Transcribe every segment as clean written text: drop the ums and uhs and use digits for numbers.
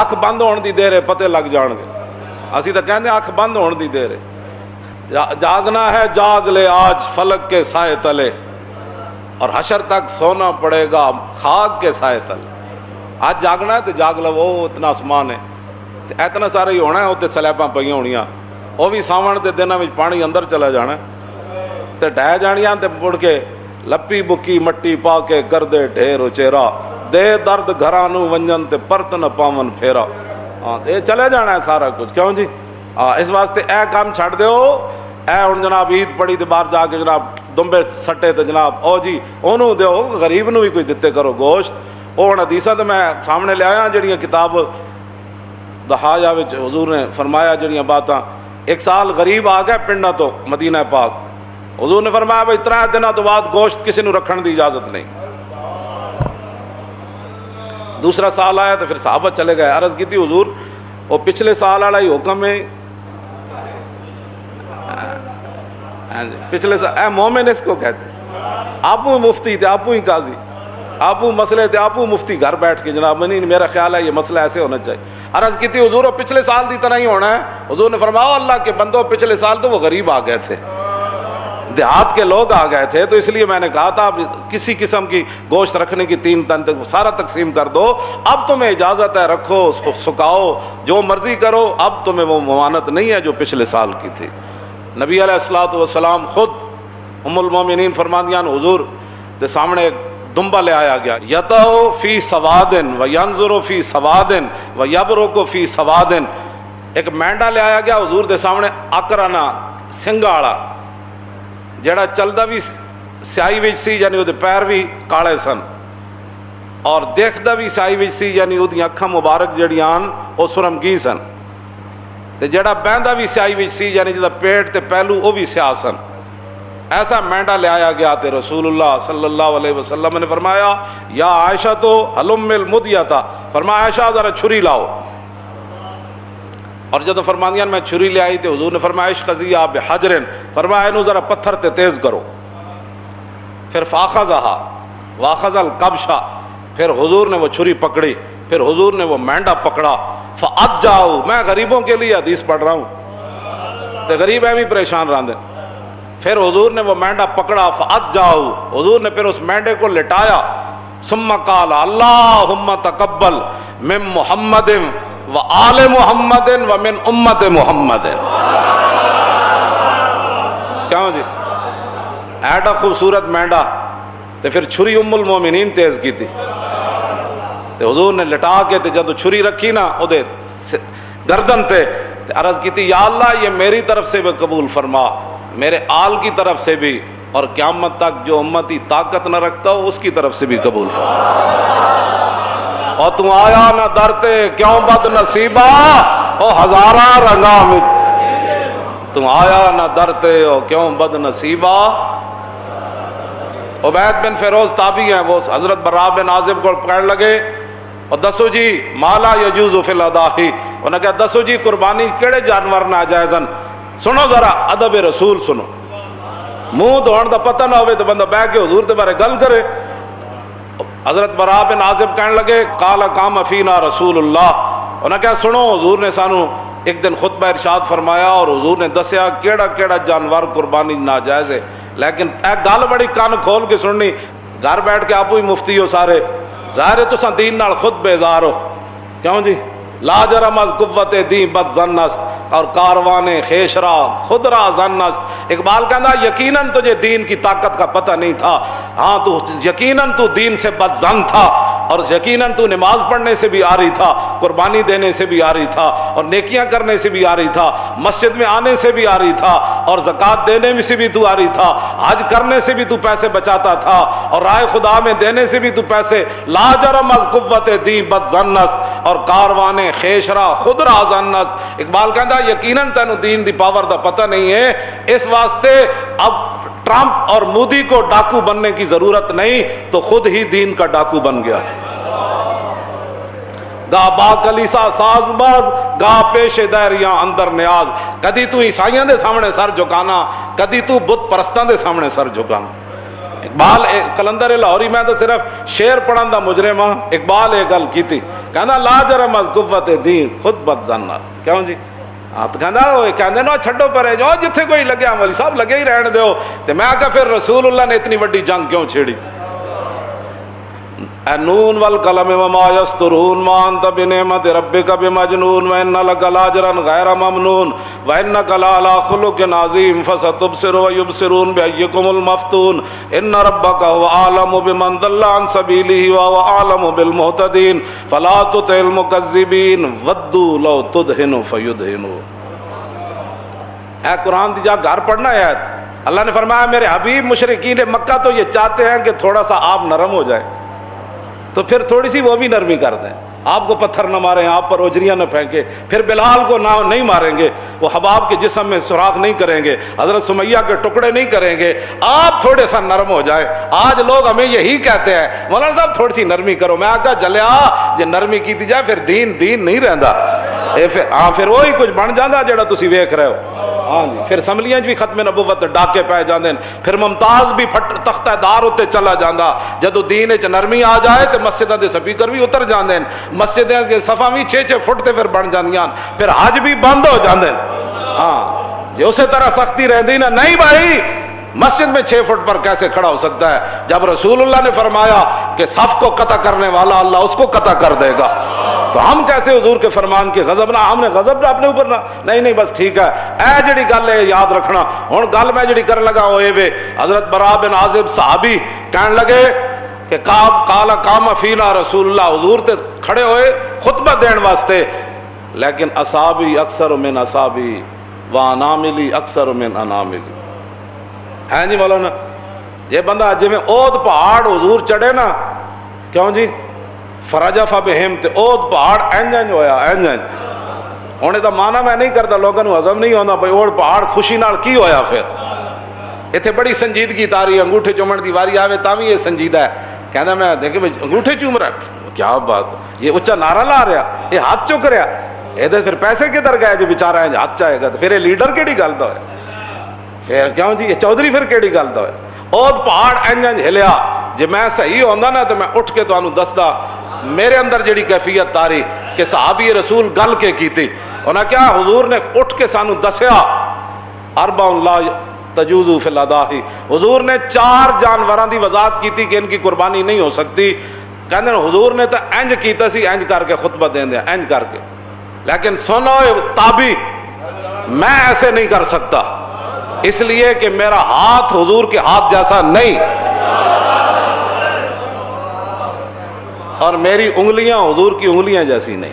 اکھ بند ہونے دی دیر ہے پتے لگ جان گے. اسی تو کہتے ہیں اکھ بند ہونے دی دیر ہے. جاگنا ہے جاگ لے آج فلک کے سائے تلے, اور حشر تک سونا پڑے گا خاک کے سائے تلے. آج جاگنا ہے تو جاگ لو, وہ اتنا آسمان ہے, اتنا سارا ہی ہونا ہے. اتنے سلیباں پہ ہونیاں, وہ بھی ساون کے دنوں میں پانی اندر چلا جانا تو ڈہ جانیاں, تے مڑ کے لپی بکی مٹی پا کے کردے ڈھیر اچیرا, دے درد گھرانو ونجن تے پرت نہ پاون پھیرا. ہاں یہ چلے جانا ہے سارا کچھ, کیوں جی؟ اس واسطے اے کام چھڑ دیو. اے ہن جناب عید پڑی تے باہر جا کے جناب دمبے سٹے تے جناب او جی اونوں دیو, غریب نو بھی کوئی دتے کرو گوشت. وہ ہن حدیثاں تے میں سامنے لے آیا جڑیاں کتاب دہاجہ وچ حضور نے فرمایا جڑیاں باتاں. ایک سال غریب آ گیا پنڈاں تو مدینہ پاک, حضور نے فرمایا بھائی 3 دنوں تو بعد گوشت کسی نو رکھن دی اجازت نہیں. دوسرا سال آیا تو پھر صحابہ چلے گئے. عرض کی تھی حضور وہ پچھلے سال والا ہی حکم ہے, پچھلے سال اے مومن اس کو کہتے ہیں. آپو مفتی تھے, آپو ہی قاضی, آپو مسئلے تھے, آپو مفتی گھر بیٹھ کے جناب نہیں میرا خیال ہے یہ مسئلہ ایسے ہونا چاہیے. عرض کی تھی حضور وہ پچھلے سال کی طرح ہی ہونا ہے. حضور نے فرمایا اللہ کے بندوں پچھلے سال تو وہ غریب آ گئے تھے, دیہات کے لوگ آ گئے تھے, تو اس لیے میں نے کہا تھا کسی قسم کی گوشت رکھنے کی 3 تن تک سارا تقسیم کر دو. اب تمہیں اجازت ہے, رکھو سکھاؤ جو مرضی کرو, اب تمہیں وہ ممانت نہیں ہے جو پچھلے سال کی تھی. نبی علیہ الصلوۃ والسلام خود ام المومنین فرماندیاں حضور کے سامنے ایک دمبا لے آیا گیا, یتو فی سوادن و ینظر فی سوادن و یبرک فی سوادن. ایک مینڈا لے آیا گیا حضور کے سامنے, اکرانا سنگا والا, جڑا چلدا بھی سیاہی وچ سی یعنی وہ پیر بھی کالے سن, اور دیکھدا بھی سیاہی وچ سی یعنی وہ اکھاں مبارک جڑیاں وہ سرمگی سن, تے جڑا بہندا بھی سیاہی وچ سی یعنی جدا پیٹ تے پہلو وہ بھی سیاہ سن. ایسا مینڈا لے آیا گیا تے رسول اللہ صلی اللہ علیہ وسلم نے فرمایا یا عائشہ تو حلم المدیتا, فرمایا عائشہ ذرا چھری لاؤ. اور جب فرماندیاں میں چھری لے آئی تو حضور نے فرمایا اشخذیہ بحجرن, فرمایا انہوں ذرا پتھر تے تیز کرو. پھر فاخذہا واخذ القبشہ, پھر حضور نے وہ چھری پکڑی, پھر حضور نے وہ مینڈا پکڑا. فاجاؤ, میں غریبوں کے لیے حدیث پڑھ رہا ہوں تو غریب ایویں پریشان رہندے. پھر حضور نے وہ مینڈا پکڑا, فاجاؤ, حضور نے پھر اس مینڈے کو لٹایا. ثم قال اللہم تقبل من محمد و آل محمد و من امت محمد. کیوں جی ایڈا خوبصورت مینڈا, تو پھر چھری ام المومنین تیز کی تھی, تو حضور نے لٹا کے جب چھری رکھی نا او دے گردن تے, عرض کی تھی یا اللہ یہ میری طرف سے بھی قبول فرما, میرے آل کی طرف سے بھی, اور قیامت تک جو امتی طاقت نہ رکھتا ہو اس کی طرف سے بھی قبول فرما. اور تم آیا نہ درتے کیوں بد نصیبہ, او ہزارہ رنگا میں تم آیا نہ درتے ہو کیوں بد نصیبہ. عبید بن فیروز تابعی ہیں, وہ حضرت براء بن عازب کو پکڑ لگے اور دسو جی مالا یجوز فی الاضاحی, انہوں نے کہا دسو جی قربانی کیڑے جانور ناجائزن, سنو ذرا ادب رسول سنو, منہ دھوڑ دا پتہ نہ ہوئے تو بندہ بیٹھ کے حضور کے بارے گل کرے. حضرت براء بن عازب کہنے لگے قال قام فینا رسول اللہ, انہوں نے کہا سنو حضور نے سانو ایک دن خطبہ ارشاد فرمایا اور حضور نے دسیا کیڑا کیڑا جانور قربانی ناجائز ہے. لیکن اے گل بڑی کان کھول کے سننی, گھر بیٹھ کے آپ ہی مفتی ہو سارے, ظاہر ہے تساں دین نال خود بیزار ہو, کیوں جی لا جرم از قوت دین بد ظن است اور کاروان خیش را خود را ظن است. اقبال کہنا یقیناً تجھے دین کی طاقت کا پتہ نہیں تھا, ہاں تو یقیناً تو دین سے بد ظن تھا, اور یقیناً تو نماز پڑھنے سے بھی آ رہی تھا, قربانی دینے سے بھی آ رہی تھا, اور نیکیاں کرنے سے بھی آ رہی تھا, مسجد میں آنے سے بھی آ رہی تھا, اور زکوٰۃ دینے میں سے بھی تو آ رہی تھا, حج کرنے سے بھی تو پیسے بچاتا تھا, اور رائے خدا میں دینے سے بھی تو پیسے. لا جرم از قوت دین بد ظن است اور کاروان خیش را خود را ظن است. اقبال کہتا یقیناً تینوں دین دی پاور دا پتہ نہیں ہے, اس واسطے اب ٹرمپ اور مودی کو ڈاکو بننے کی ضرورت نہیں, تو خود ہی دین کا ڈاکو بن گیا. گا با کلیسا ساز باز گا پیش دائریاں اندر نیاز. کدی تو عیسائیاں دے سامنے سر جھکانا, کدی تو بت پرستاں دے سامنے سر جھکانا. اقبال کلندر لاہوری میں تو صرف شعر پڑھن دا مجرم ہاں. اقبال ایک گل کی تھی کہنا لا جرم از قوت دین خود بد زن. کیوں جی؟ ہاں تو کہندے نا چھڈو پرے جو جتھے کوئی لگیا مولی صاحب لگے ہی رہن دیو. تے میں کہا پھر رسول اللہ نے اتنی وڈی جنگ کیوں چھیڑی؟ نون والقلم وما یسطرون ما انت بنعمت ربک بمجنون وان لک لاجرا غیر ممنون وانک لعلی خلق عظیم فستبصر ویبصرون بایکم المفتون ان ربک هو اعلم بمن ضل عن سبیلہ وهو اعلم بالمهتدین فلا تطع المکذبین ودوا لو تدہن فیدہنون. اے قرآن دی جا گھر پڑھنا ہے. اللہ نے فرمایا میرے حبیب مشرکین مکہ تو یہ چاہتے ہیں کہ تھوڑا سا آپ نرم ہو جائے تو پھر تھوڑی سی وہ بھی نرمی کر دیں. آپ کو پتھر نہ ماریں, آپ پر اوجریاں نہ پھینکیں, پھر بلال کو نہ نہیں ماریں گے, وہ حباب کے جسم میں سوراخ نہیں کریں گے, حضرت سمیہ کے ٹکڑے نہیں کریں گے. آپ تھوڑے سا نرم ہو جائیں. آج لوگ ہمیں یہی کہتے ہیں مولانا صاحب تھوڑی سی نرمی کرو. میں آگا جلیا جے نرمی کی جائے پھر دین نہیں رہندا. ہاں پھر وہی کچھ بن جانا جڑا تسی ویکھ رہے ہو. ہاں جی پھر اسمبلیاں بھی ختم نبوت ڈاکے پائے جاندے ہیں. پھر ممتاز بھی تختہ دار اتنے چلا جاندہ. جدو دین وچ نرمی آ جائے تو مسجداں دے سپیکر بھی اتر جاندے ہیں, مسجداں دے صفاں بھی 6-6 فٹ تے پھر بن جاندیاں, پھر حج بھی بند ہو جاندے ہیں. ہاں جو اسی طرح سختی رہندی نا نہیں بھائی مسجد میں 6 فٹ پر کیسے کھڑا ہو سکتا ہے جب رسول اللہ نے فرمایا کہ صف کو قطع کرنے والا اللہ اس کو قطع کر دے گا. تو ہم کیسے حضور کے فرمان کے غضب نہ, ہم نے غضب اپنے اوپر نہ نہیں بس ٹھیک ہے. اے جڑی گل ہے یاد رکھنا. ہن گل میں جڑی کرن لگا ہوئے وے حضرت برا بن عازب صحابی کہن لگے کہ قال قام فینا رسول اللہ, حضور تے کھڑے ہوئے خطبہ دین واسطے, لیکن اصحابی اکثر من اصحابی واناملی اکثر من اناملی. ہے جی مولانا یہ بندہ جی میں اود پہاڑ حضور چڑھے نا, کیوں جی فرجا فبہم تے اود پہاڑ انج ہویا انج. ہونے دا معنی میں نہیں کرتا, لوگوں کو ہضم نہیں ہوتا بھائی اود پہاڑ خوشی نال کی ہویا. پھر اتنے بڑی سنجیدگی تاری انگوٹھے چومن دی واری آوے تاں بھی یہ سنجیدہ ہے. کہنا میں دیکھے بھائی انگوٹھے چوم رہا, کیا بات, یہ اچھا نعرہ لا رہا, یہ ہاتھ چک رہا, یہ پھر پیسے کدھر گئے جو بیچارہ ہے ہاتھ چاہے گا. تو پھر یہ لیڈر کیڑی گل دا ہے, پھر کیوں جی یہ چودھری پھر کیڑی گل دا ہے. اود پہاڑ انج ہلیا. جی میں صحیح ہوندا نا تو میں اٹھ کے تانوں دسدا میرے اندر جڑی کیفیت تاری کہ صحابی رسول گل کے کیتی. انہاں کیا حضور نے اٹھ کے سانوں دسیا اربع لا تجوز فی الاداہی. حضور نے 4 جانوراں دی وضاحت کیتی کہ ان کی قربانی نہیں ہو سکتی. کہندے حضور نے تو انج کیتا سی انج کر کے خطبہ دیندے انج کر کے, لیکن سنو تابی میں ایسے نہیں کر سکتا اس لیے کہ میرا ہاتھ حضور کے ہاتھ جیسا نہیں اور میری انگلیاں حضور کی انگلیاں جیسی نہیں,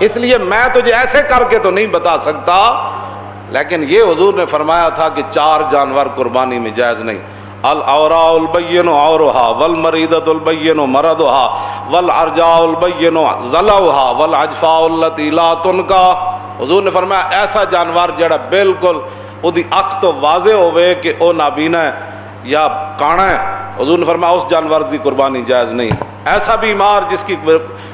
اس لیے میں تجھے ایسے کر کے تو نہیں بتا سکتا. لیکن یہ حضور نے فرمایا تھا کہ 4 جانور قربانی میں جائز نہیں. العوراء البین عورها والمریضۃ البین مرضها والعرجاء البین ضلعها والعجفاء التي لا تنکا. حضور نے فرمایا ایسا جانور جڑا بالکل اودی اکھ تو واضح ہوئے کہ او نابینا ہے یا کانا ہے, حضور نے فرمایا اس جانور کی قربانی جائز نہیں. ایسا بیمار جس کی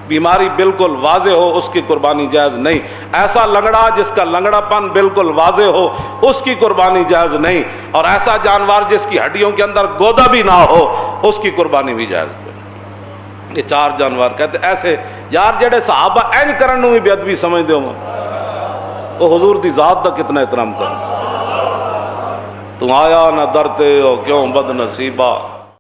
بیماری بالکل واضح ہو اس کی قربانی جائز نہیں. ایسا لنگڑا جس کا لنگڑا پن بالکل واضح ہو اس کی قربانی جائز نہیں. اور ایسا جانور جس کی ہڈیوں کے اندر گودا بھی نہ ہو اس کی قربانی بھی جائز نہیں. یہ 4 جانور کہتے ایسے یار جڑے صحابہ اینج کرن نوں بھی بے ادبی سمجھدے ہو, وہ حضور دی ذات دا کتنا احترام کر. تو آیا نہ درتے ہو کیوں بد نصیبہ.